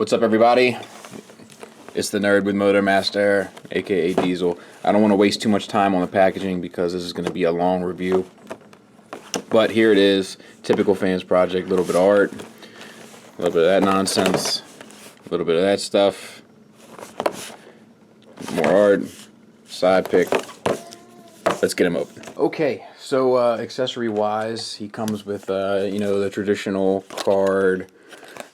What's up, everybody? It's the nerd with Motormaster, aka Diesel. I don't want to waste too much time on the packaging because this is going to be a long review. But here it is, typical fans project, a little bit of art, a little bit of that nonsense, a little bit of that stuff, more art, side pick. Let's get him open. Okay, so accessory wise, he comes with the traditional card.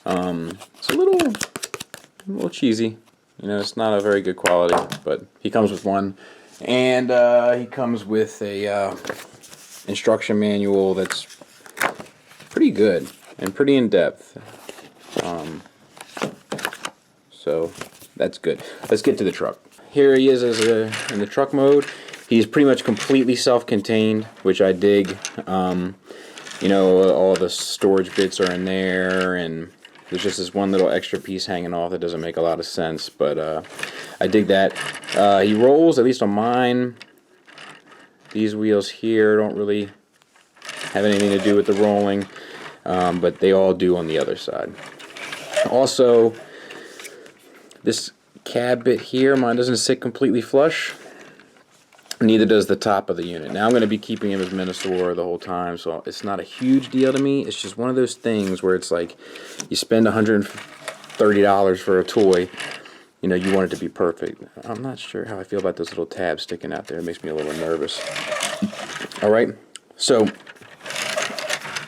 It's a little cheesy. It's not a very good quality, but he comes with one, and he comes with a instruction manual that's pretty good and pretty in depth. So that's good. Let's get to the truck. Here he is in the truck mode. He's pretty much completely self-contained, which I dig. All the storage bits are in there, and there's just this one little extra piece hanging off that doesn't make a lot of sense, but I dig that. He rolls, at least on mine. These wheels here don't really have anything to do with the rolling, but they all do on the other side. Also, this cab bit here, mine doesn't sit completely flush. Neither does the top of the unit. Now I'm going to be keeping him as Minosaur the whole time, so it's not a huge deal to me. It's just one of those things where it's like you spend $130 for a toy, you want it to be perfect. I'm not sure how I feel about those little tabs sticking out there. It makes me a little nervous. Alright, so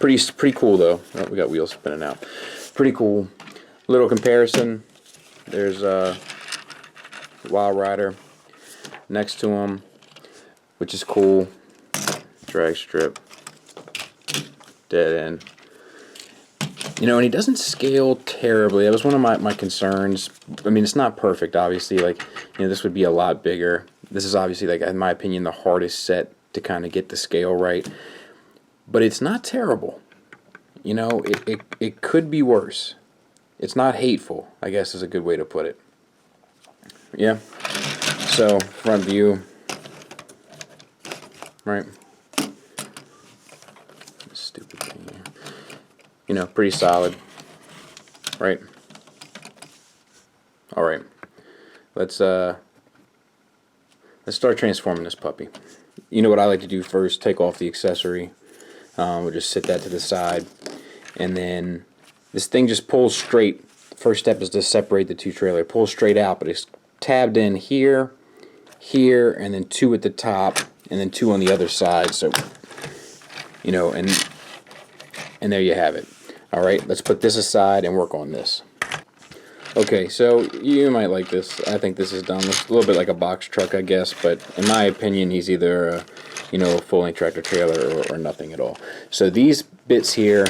pretty cool though. Oh, we got wheels spinning out. Pretty cool. Little comparison. There's Wild Rider next to him, which is cool. Drag strip, dead end. And he doesn't scale terribly. That was one of my concerns. I mean, it's not perfect, obviously. This would be a lot bigger. This is obviously, in my opinion, the hardest set to kind of get the scale right. But it's not terrible. It could be worse. It's not hateful, I guess is a good way to put it. Yeah. So, front view. Right. Stupid thing here. Pretty solid. Right. Alright. Let's start transforming this puppy. What I like to do first, take off the accessory. We'll just sit that to the side. And then this thing just pulls straight. First step is to separate the two trailers. It pulls straight out, but it's tabbed in here, and then two at the top, and then two on the other side. So, and there you have it. Alright, let's put this aside and work on this. Okay, so you might like this. I think this is dumb. It's a little bit like a box truck, I guess, but in my opinion, he's either a full-length tractor trailer or nothing at all. So these bits here,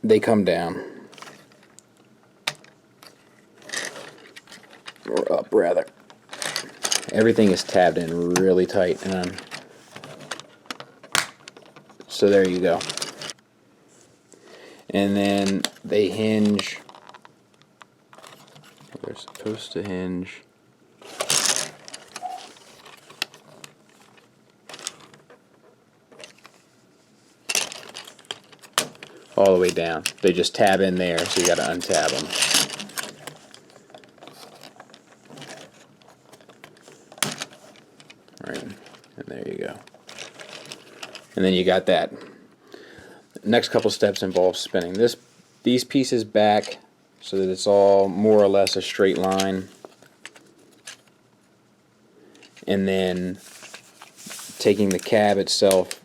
they come down, or up rather. Everything is tabbed in really tight, and so there you go. And then they hinge. They're supposed to hinge. All the way down. They just tab in there, so you got to untab them. Right, and there you go. And then you got that. Next couple steps involve spinning these pieces back so that it's all more or less a straight line, and then taking the cab itself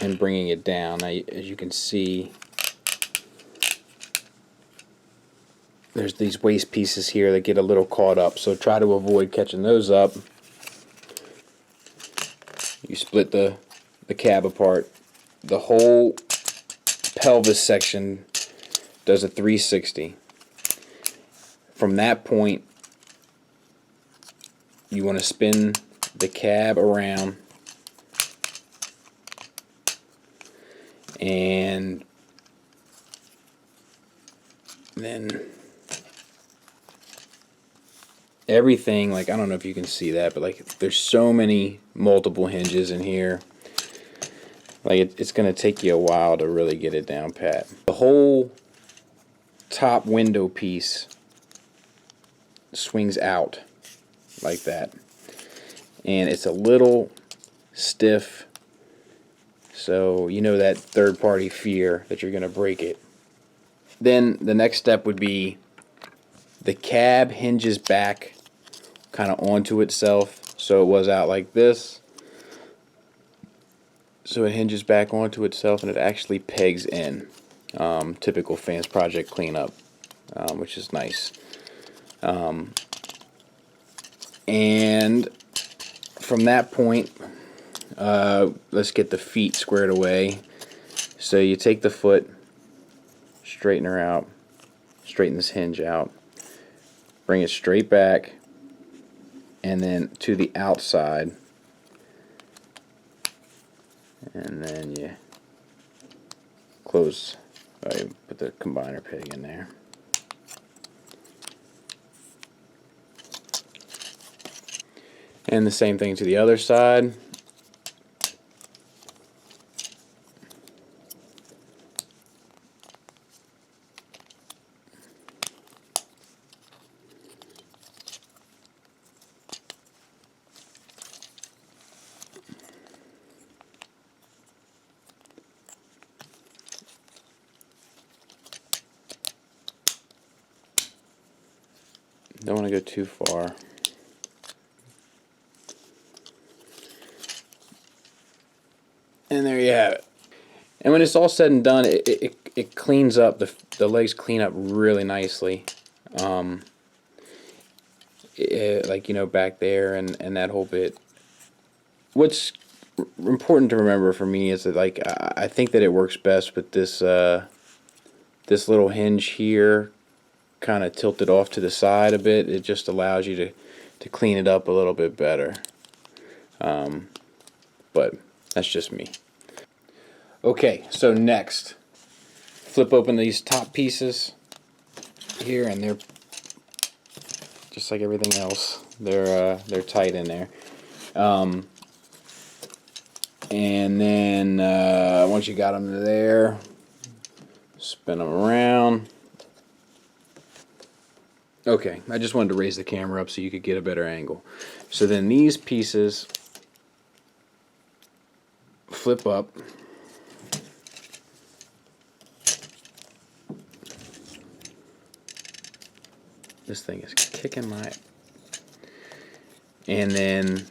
and bringing it down. Now, as you can see, there's these waste pieces here that get a little caught up, so try to avoid catching those up. You split the cab apart. The whole pelvis section does a 360. From that point, you want to spin the cab around and then everything, like, I don't know if you can see that, but like there's so many multiple hinges in here. Like it's going to take you a while to really get it down pat. The whole top window piece swings out like that, and it's a little stiff, so you know that third party fear that you're going to break it. Then the next step would be the cab hinges back kind of onto itself, so it was out like this, so it hinges back onto itself and it actually pegs in. Typical Fansproject cleanup, which is nice. And from that point, let's get the feet squared away. So you take the foot, straighten her out, straighten this hinge out, bring it straight back, and then to the outside, and then you close, you put the combiner peg in there. And the same thing to the other side. Don't want to go too far. And there you have it. And when it's all said and done, it cleans up, the legs clean up really nicely. Like, you know, back there and that whole bit. What's important to remember for me is that, like, I think that it works best with this this little hinge here kind of tilted off to the side a bit. It just allows you to clean it up a little bit better. But that's just me. Okay, so next, flip open these top pieces here, and they're just like everything else. They're tight in there. And then once you got them there, spin them around. Okay, I just wanted to raise the camera up so you could get a better angle. So then these pieces flip up. This thing is kicking my... And then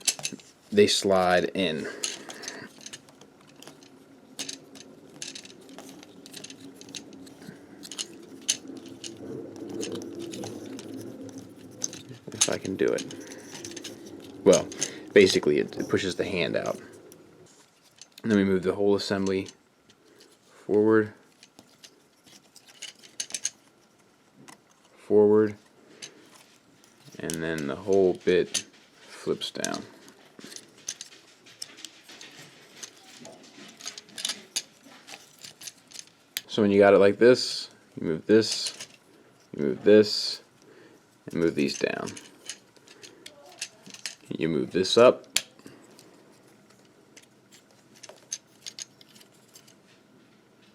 they slide in. If I can do it. Well, basically it pushes the hand out. And then we move the whole assembly forward, forward, and then the whole bit flips down. So when you got it like this, you move this, you move this, and move these down. You move this up,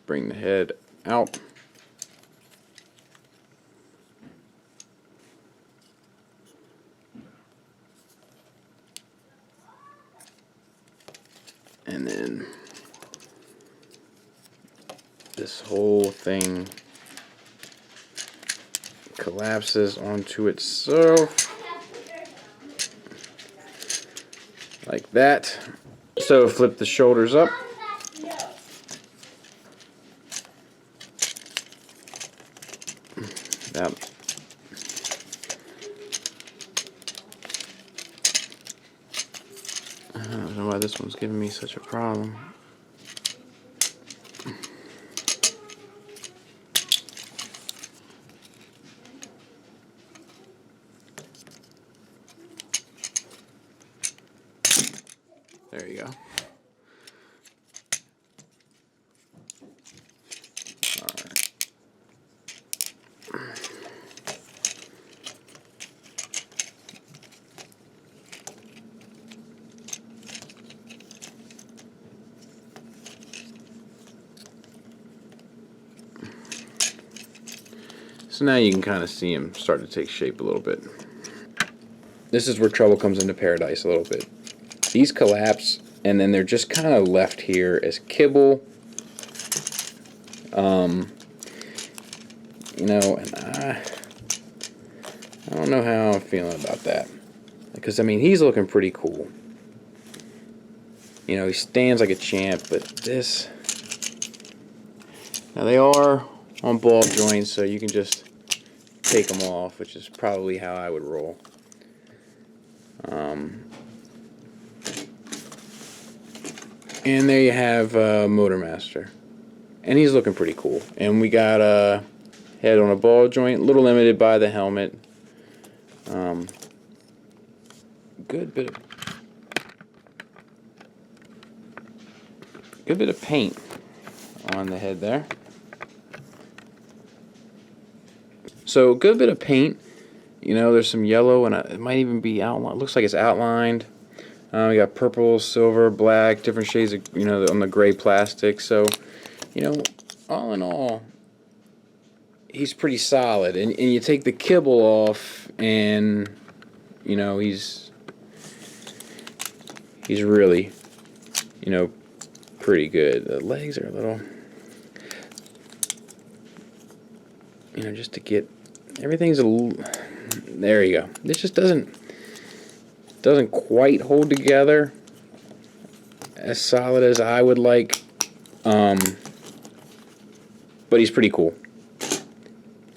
bring the head out, and then this whole thing collapses onto itself like that. So flip the shoulders up. That. I don't know why this one's giving me such a problem. There you go. Alright. So now you can kind of see him start to take shape a little bit. This is where trouble comes into paradise a little bit. These collapse, and then they're just kind of left here as kibble. You know, and I don't know how I'm feeling about that. Because, I mean, he's looking pretty cool. You know, he stands like a champ, but this... Now, they are on ball joints, so you can just take them off, which is probably how I would roll. And there you have Motormaster. And he's looking pretty cool. And we got a head on a ball joint, a little limited by the helmet. Good bit of paint on the head there. So good bit of paint. You know, there's some yellow, and it might even be outlined. Looks like it's outlined. We got purple, silver, black, different shades of, you know, on the gray plastic. So, you know, all in all, he's pretty solid. And you take the kibble off, and, you know, he's really, you know, pretty good. The legs are a little, you know, just to get, everything's a little, there you go. This just doesn't quite hold together as solid as I would like, but he's pretty cool.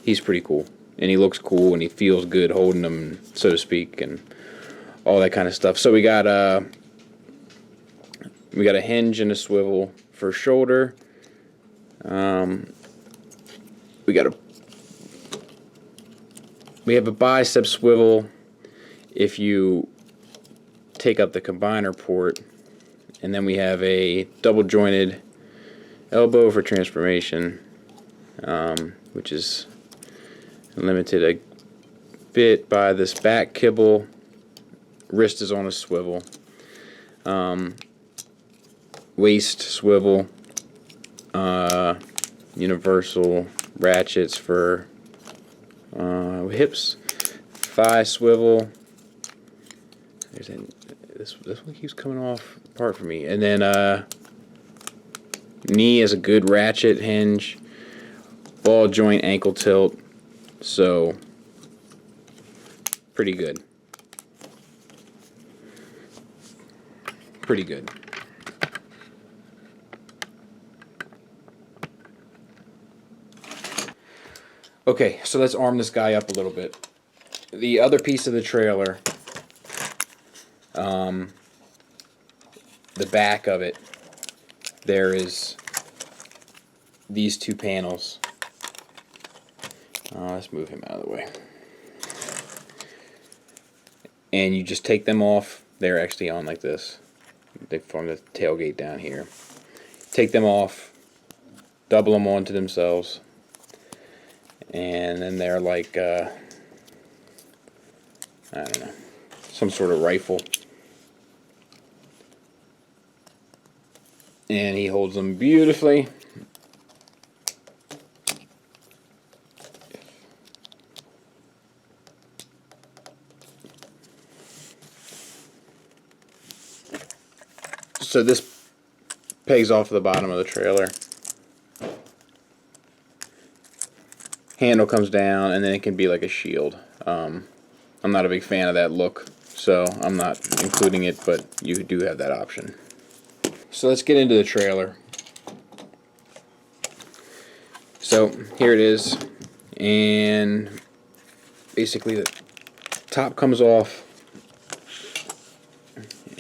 He's pretty cool, and he looks cool, and he feels good holding them, so to speak, and all that kind of stuff. So we got a hinge and a swivel for shoulder. We have a bicep swivel if you take up the combiner port, and then we have a double jointed elbow for transformation, which is limited a bit by this back kibble. Wrist is on a swivel. Waist swivel, universal ratchets for hips, thigh swivel. This one keeps coming off apart for me. And then knee is a good ratchet hinge, ball joint ankle tilt. So pretty good. Pretty good. Okay, so let's arm this guy up a little bit. The other piece of the trailer, the back of it, there is these two panels. Let's move him out of the way. And you just take them off. They're actually on like this. They form the tailgate down here. Take them off, double them onto themselves, and then they're like, I don't know, some sort of rifle. And he holds them beautifully. So this pegs off the bottom of the trailer. Handle comes down, and then it can be like a shield. I'm not a big fan of that look, so I'm not including it, but you do have that option. So let's get into the trailer. So here it is, and basically the top comes off,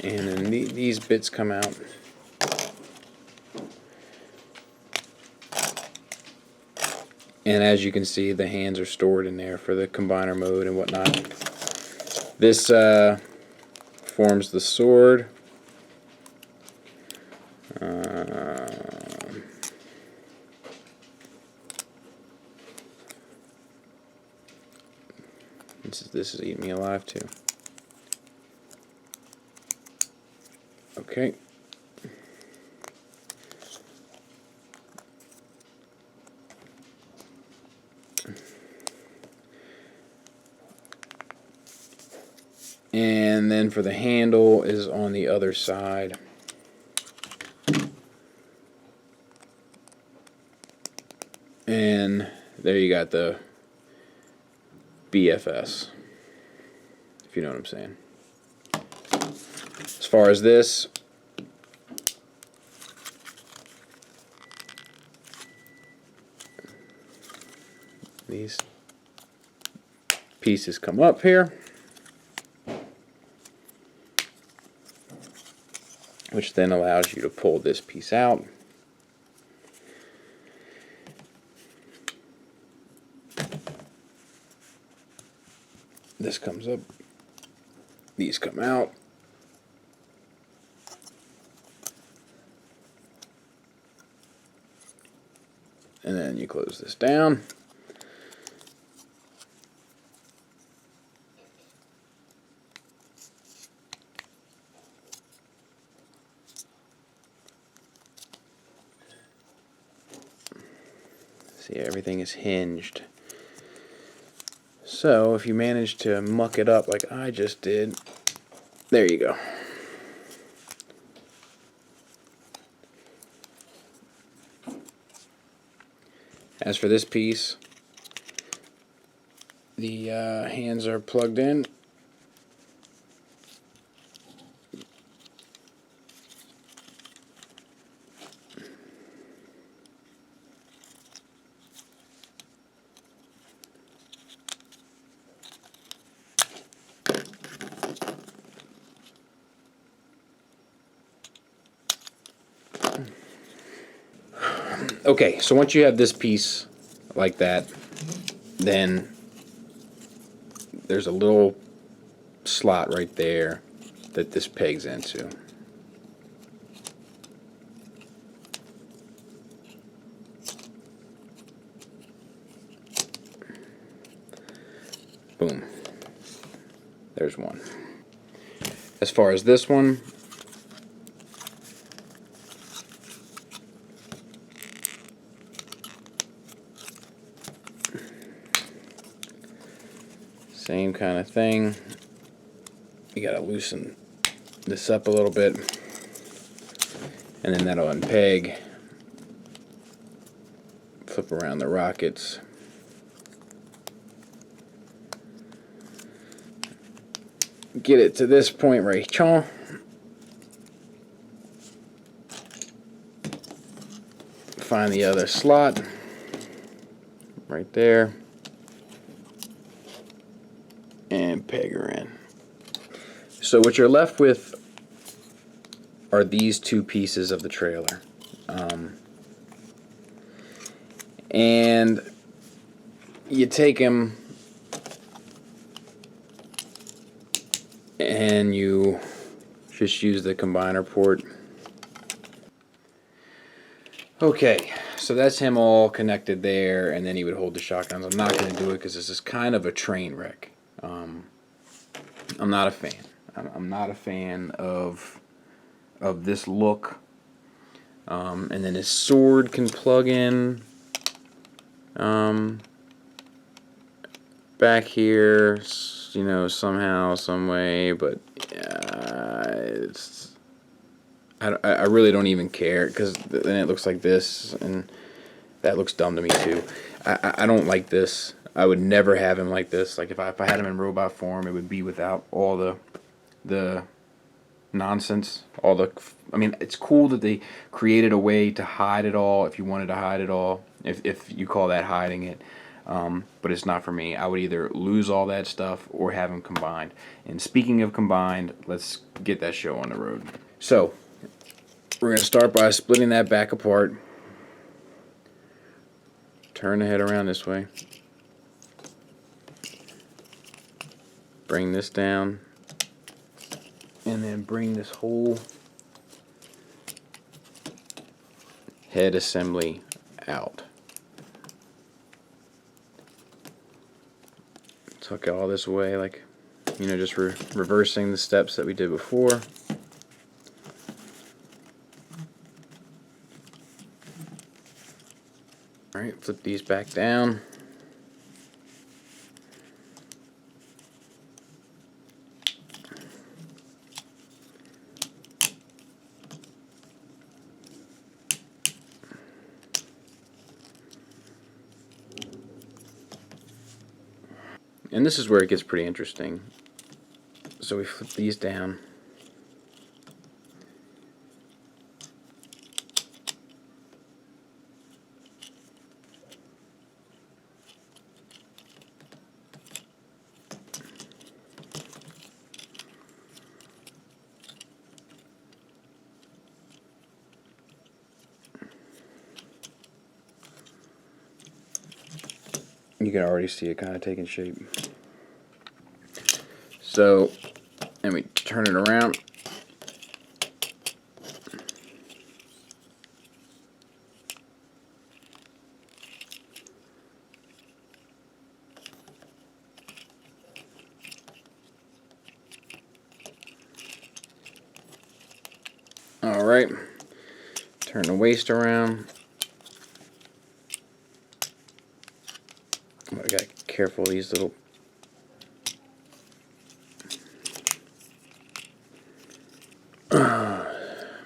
and then these bits come out. And as you can see, the hands are stored in there for the combiner mode and whatnot. This forms the sword. This is eating me alive too. Okay. And then for the handle is on the other side. And there you got the BFS, if you know what I'm saying. As far as this, these pieces come up here, which then allows you to pull this piece out. This comes up, these come out. And then you close this down. See, everything is hinged. So if you manage to muck it up like I just did, there you go. As for this piece, the hands are plugged in. Okay, so once you have this piece like that, then there's a little slot right there that this pegs into. Boom. There's one. As far as this one, same kind of thing. You gotta loosen this up a little bit, and then that'll unpeg. Flip around the rockets. Get it to this point right here. Find the other slot right there and peg her in. So what you're left with are these two pieces of the trailer. And you take them and you just use the combiner port. Okay, so that's him all connected there, and then he would hold the shotguns. I'm not going to do it because this is kind of a train wreck. I'm not a fan. I'm not a fan of this look. And then his sword can plug in back here, you know, somehow, some way, but it's I really don't even care, because then it looks like this, and that looks dumb to me too. I don't like this. I would never have him like this. Like if I had him in robot form, it would be without all the nonsense. I mean, it's cool that they created a way to hide it all if you wanted to hide it all, if you call that hiding it. But it's not for me. I would either lose all that stuff or have them combined. And speaking of combined, let's get that show on the road. So we're going to start by splitting that back apart. Turn the head around this way. Bring this down. And then bring this whole head assembly out. Tuck all this away, like, you know, just reversing the steps that we did before. Alright, flip these back down. and this is where it gets pretty interesting. So we flip these down. You can already see it kind of taking shape. So, and we turn it around. Alright, turn the waist around. I gotta be careful of these little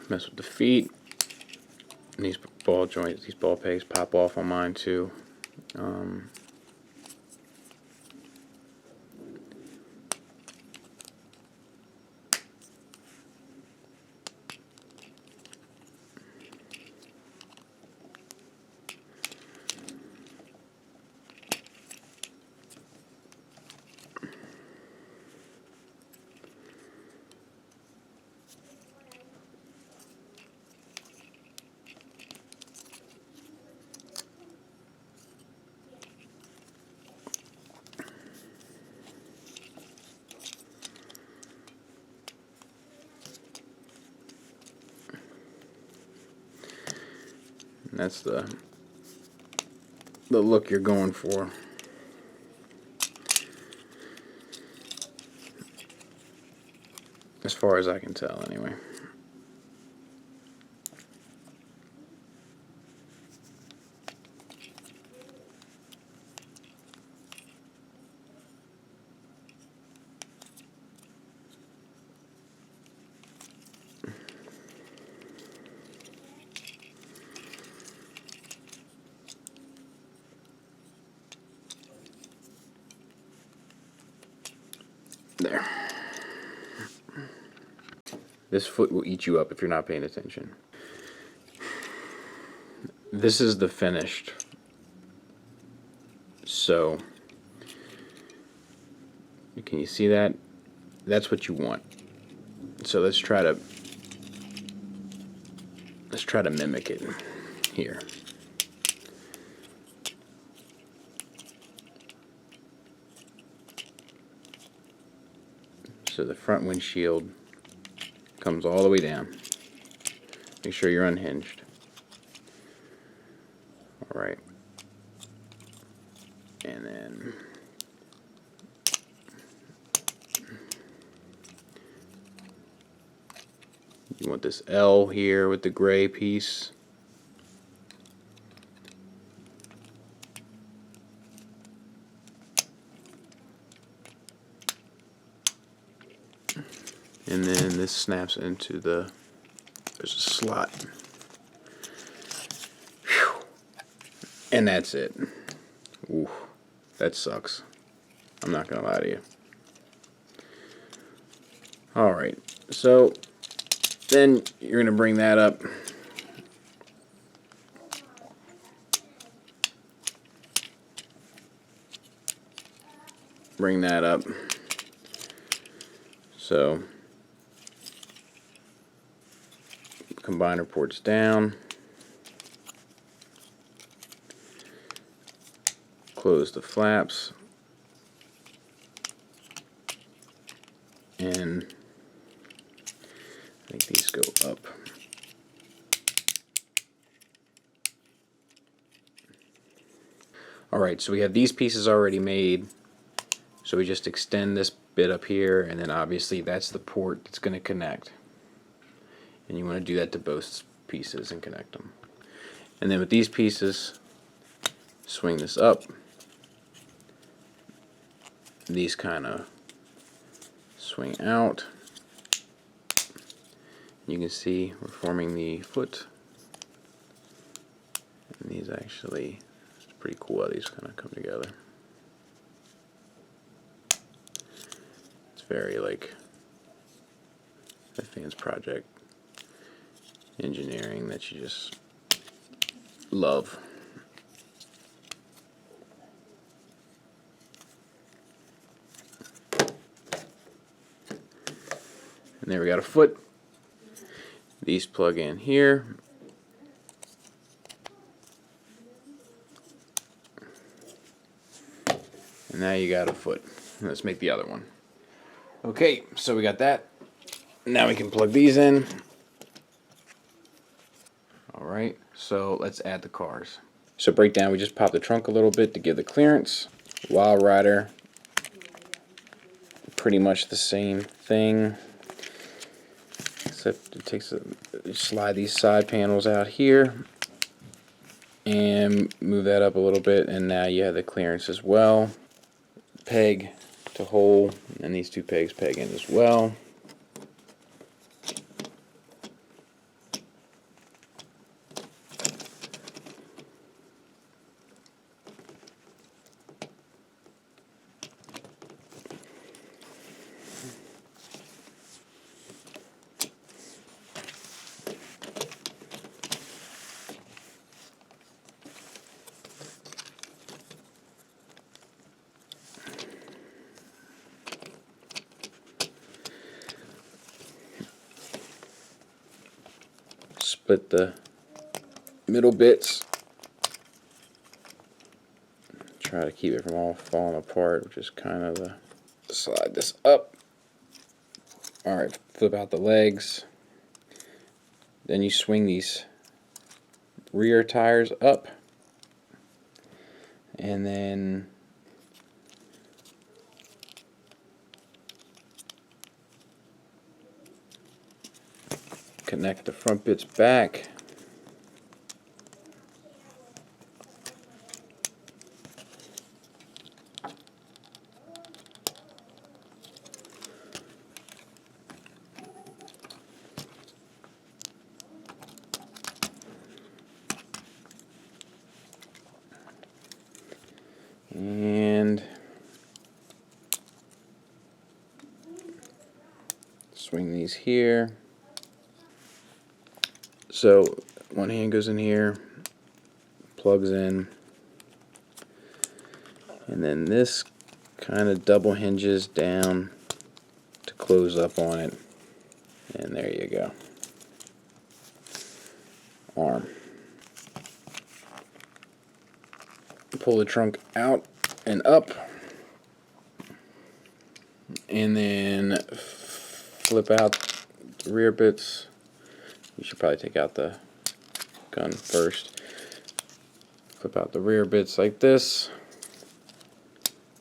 mess with the feet. And these ball joints, these ball pegs pop off on mine too. And that's the look you're going for. As far as I can tell, anyway. There. This foot will eat you up if you're not paying attention. This is the finished. So, can you see that? That's what you want. So let's try to mimic it here. So the front windshield comes all the way down. Make sure you're unhinged. Alright. And then you want this L here with the gray piece. And then this snaps into there's a slot. Whew. And that's it. Ooh, that sucks. I'm not gonna lie to you. Alright, so then you're gonna bring that up. Bring that up. So combiner ports down, close the flaps, and I think these go up. Alright, so we have these pieces already made, so we just extend this bit up here, and then obviously that's the port that's going to connect. And you want to do that to both pieces and connect them. And then with these pieces, swing this up. These kind of swing out. You can see we're forming the foot. And these actually, it's pretty cool how these kind of come together. very like advanced project engineering that you just love. And there we got a foot. These plug in here. And now you got a foot. Let's make the other one. Okay, so we got that. Now we can plug these in. Alright, so let's add the cars. So breakdown, we just pop the trunk a little bit to give the clearance. Wild Rider, pretty much the same thing. Except it takes slide these side panels out here and move that up a little bit, and now you have the clearance as well. Peg to hole, and these two pegs peg in as well. Split the middle bits. Try to keep it from all falling apart, which is kind of the slide this up. Alright, flip out the legs. Then you swing these rear tires up. And then connect the front bits back. And swing these here. So one hand goes in here, plugs in, and then this kind of double hinges down to close up on it, and there you go. Arm. Pull the trunk out and up, and then flip out the rear bits. You should probably take out the gun first. Flip out the rear bits like this.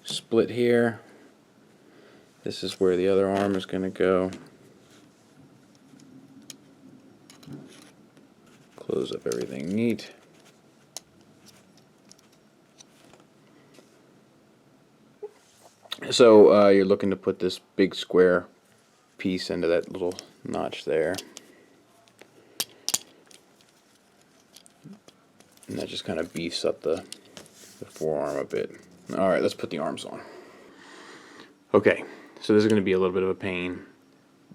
Split here. This is where the other arm is going to go. Close up everything neat. So you're looking to put this big square piece into that little notch there. And that just kind of beefs up the forearm a bit. Alright, let's put the arms on. Okay, so this is going to be a little bit of a pain.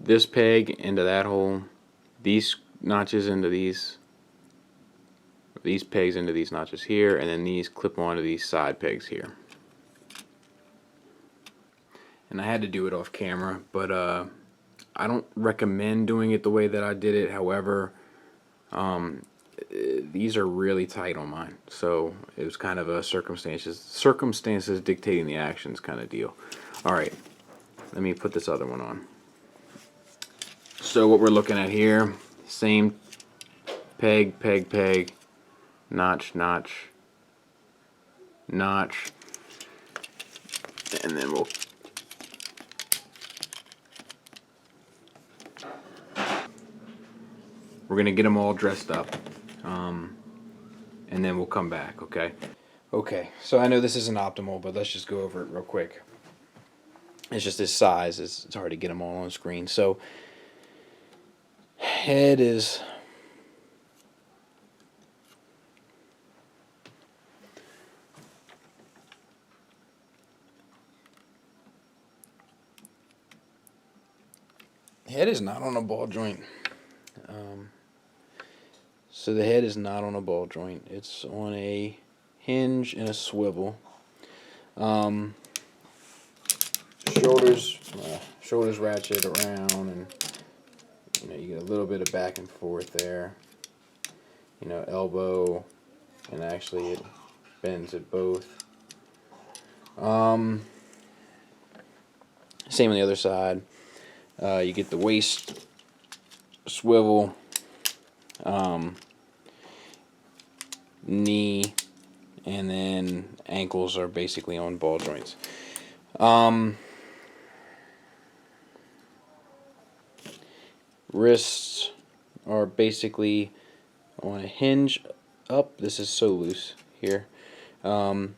This peg into that hole, these notches into these pegs into these notches here, and then these clip onto these side pegs here. And I had to do it off camera, but I don't recommend doing it the way that I did it. However, these are really tight on mine, so it was kind of a circumstances dictating the actions kind of deal. Alright, let me put this other one on. So what we're looking at here, same peg, peg, peg, notch, notch, notch, and then we're going to get them all dressed up, and then we'll come back, okay? Okay, so I know this isn't optimal, but let's just go over it real quick. It's just this size, it's hard to get them all on the screen. So, head is head is not on a ball joint. So the head is not on a ball joint. It's on a hinge and a swivel. Shoulders ratchet around, and you get a little bit of back and forth there. Elbow, and actually it bends at both. Same on the other side. You get the waist swivel, knee, and then ankles are basically on ball joints. Wrists are basically on a hinge up. This is so loose here. 2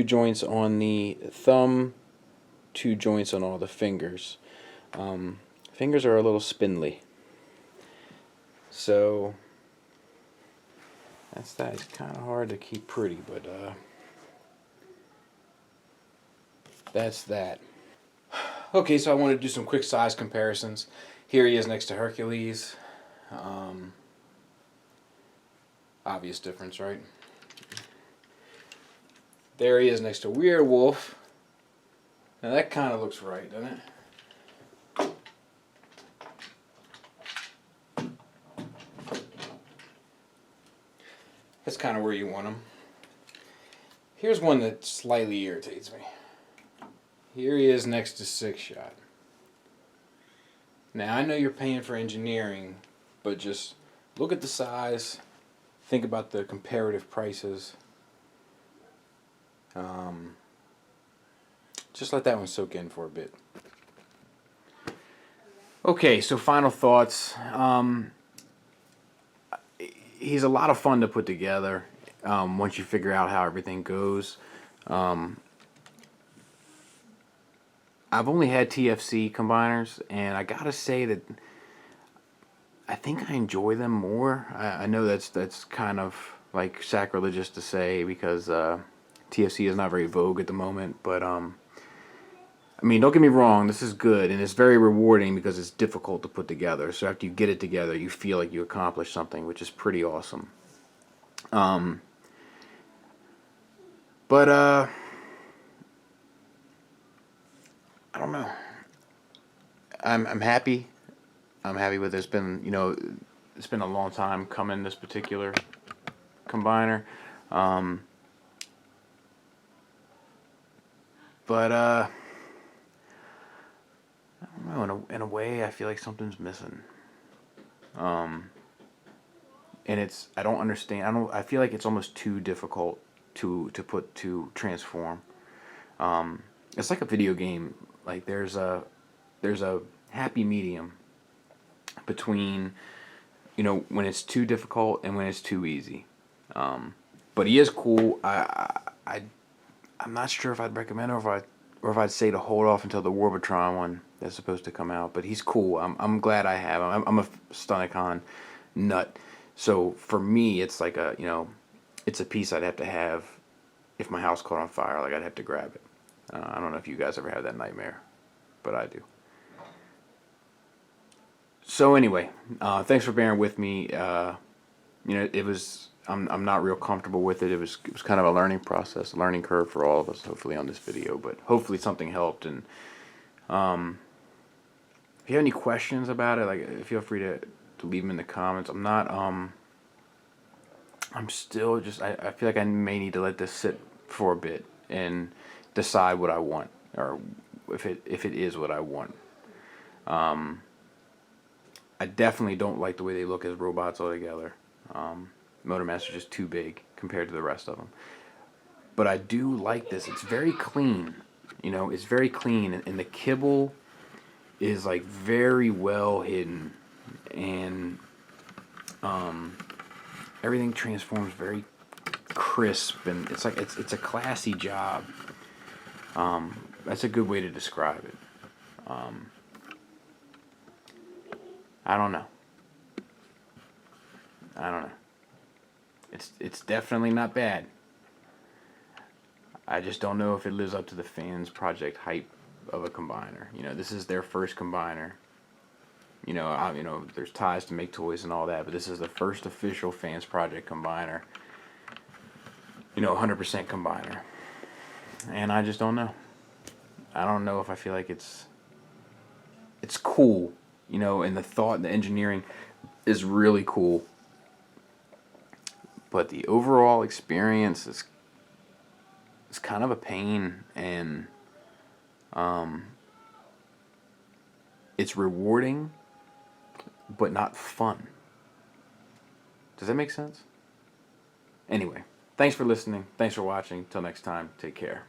joints on the thumb, 2 joints on all the fingers. Fingers are a little spindly. So that's that. It's kind of hard to keep pretty, but that's that. Okay, so I want to do some quick size comparisons. Here he is next to Hercules. Obvious difference, right? There he is next to Werewolf. Now that kind of looks right, doesn't it? That's kind of where you want him. Here's one that slightly irritates me. Here he is next to Six Shot. Now I know you're paying for engineering, but just look at the size, think about the comparative prices. Just let that one soak in for a bit. Okay, so final thoughts. He's a lot of fun to put together once you figure out how everything goes. I've only had TFC combiners, and I gotta say that I think I enjoy them more. I know that's kind of like sacrilegious to say because TFC is not very vogue at the moment, but I mean, don't get me wrong, this is good, and it's very rewarding because it's difficult to put together. So after you get it together, you feel like you accomplished something, which is pretty awesome. But I don't know. I'm happy. I'm happy with it. It's been, it's been a long time coming, this particular combiner. But I don't know, in a way I feel like something's missing. And I don't understand. I feel like it's almost too difficult to transform. It's like a video game. Like there's a happy medium between when it's too difficult and when it's too easy. But he is cool. I'm not sure if I'd recommend or if I'd say to hold off until the Warbotron one that's supposed to come out. But he's cool. I'm glad I have him. I'm a Stunticon nut. So for me, it's like it's a piece I'd have to have if my house caught on fire. Like I'd have to grab it. I don't know if you guys ever have that nightmare, but I do. So anyway, thanks for bearing with me. It was I'm not real comfortable with it. It was kind of a learning process, a learning curve for all of us. Hopefully on this video, but hopefully something helped. And if you have any questions about it, like feel free to leave them in the comments. I'm still just I feel like I may need to let this sit for a bit and decide what I want, or if it is what I want. I definitely don't like the way they look as robots altogether. Motormaster's just too big compared to the rest of them. But I do like this. It's very clean. It's very clean, and the kibble is like very well hidden, and everything transforms very crisp, and it's like it's a classy job. That's a good way to describe it. I don't know. It's definitely not bad. I just don't know if it lives up to the Fansproject hype of a combiner. This is their first combiner, You know, there's ties to make toys and all that, but this is the first official Fansproject combiner. You know, 100% combiner. And I just don't know. I don't know if I feel like it's cool, you know, and the thought and the engineering is really cool. But the overall experience is kind of a pain, and it's rewarding but not fun. Does that make sense? Anyway, thanks for listening. Thanks for watching. Till next time, take care.